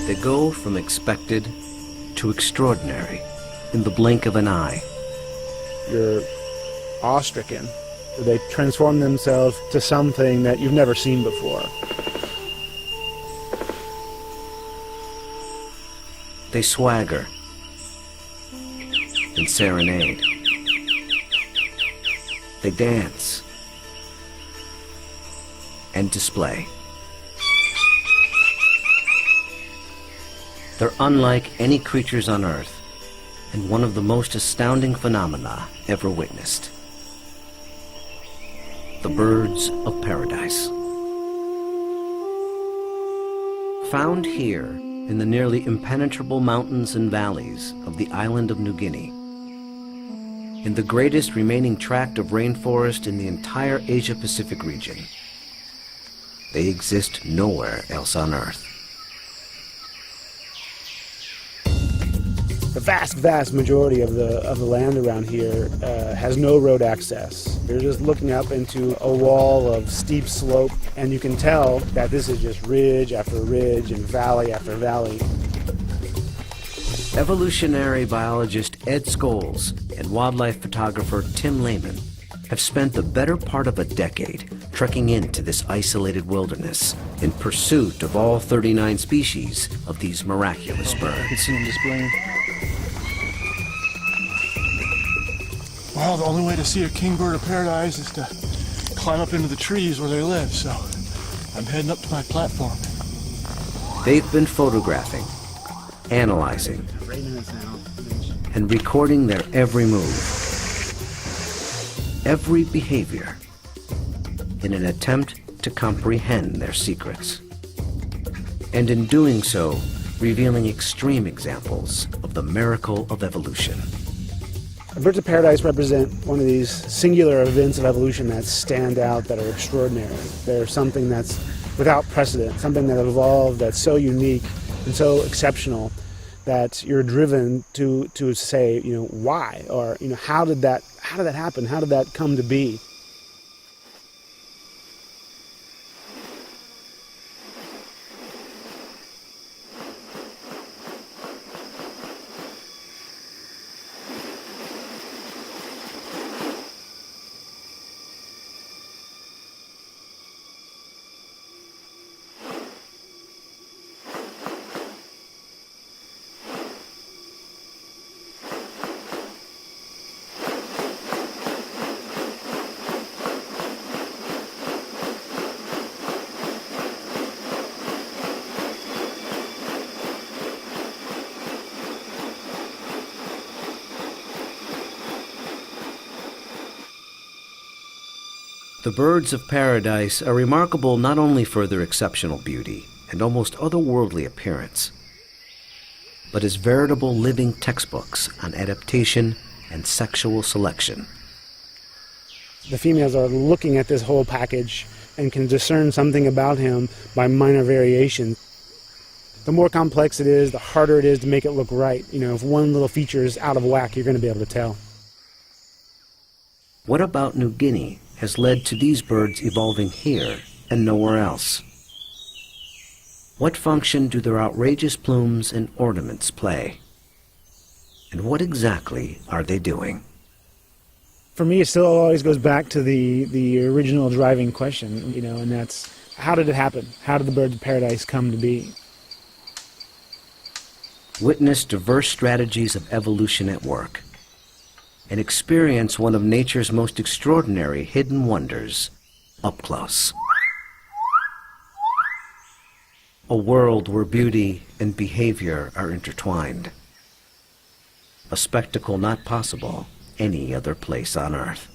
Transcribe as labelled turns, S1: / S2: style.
S1: They go from expected to extraordinary in the blink of an eye.
S2: You're awestricken. They transform themselves to something that you've never seen before.
S1: They swagger and serenade. They dance and display. They're unlike any creatures on Earth, and one of the most astounding phenomena ever witnessed. The birds of paradise. Found here in the nearly impenetrable mountains and valleys of the island of New Guinea, in the greatest remaining tract of rainforest in the entire Asia-Pacific region. They exist nowhere else on Earth.
S2: The vast majority of the land around here has no road access. You're just looking up into a wall of steep slope, and you can tell that this is just ridge after ridge and valley after valley.
S1: Evolutionary biologist Ed Scholes and wildlife photographer Tim Lehman have spent the better part of a decade trekking into this isolated wilderness in pursuit of all 39 species of these miraculous birds.
S3: I can see them displaying. Well, the only way to see a kingbird of paradise is to climb up into the trees where they live, so I'm heading up to my platform.
S1: They've been photographing, analyzing, and recording their every move, every behavior, in an attempt to comprehend their secrets. And in doing so, revealing extreme examples of the miracle of evolution.
S2: Birds of paradise represent one of these singular events of evolution that stand out, that are extraordinary. They're something that's without precedent, something that evolved that's so unique and so exceptional that you're driven to say, why? Or, how did that happen? How did that come to be?
S1: The birds of paradise are remarkable not only for their exceptional beauty and almost otherworldly appearance, but as veritable living textbooks on adaptation and sexual selection.
S2: The females are looking at this whole package and can discern something about him by minor variation. The more complex it is, the harder it is to make it look right. If one little feature is out of whack, you're going to be able to tell.
S1: What about New Guinea has led to these birds evolving here and nowhere else? What function do their outrageous plumes and ornaments play? And what exactly are they doing?
S2: For me, it still always goes back to the original driving question, and that's, how did it happen? How did the birds of paradise come to be?
S1: Witness diverse strategies of evolution at work, and experience one of nature's most extraordinary hidden wonders up close. A world where beauty and behavior are intertwined. A spectacle not possible any other place on Earth.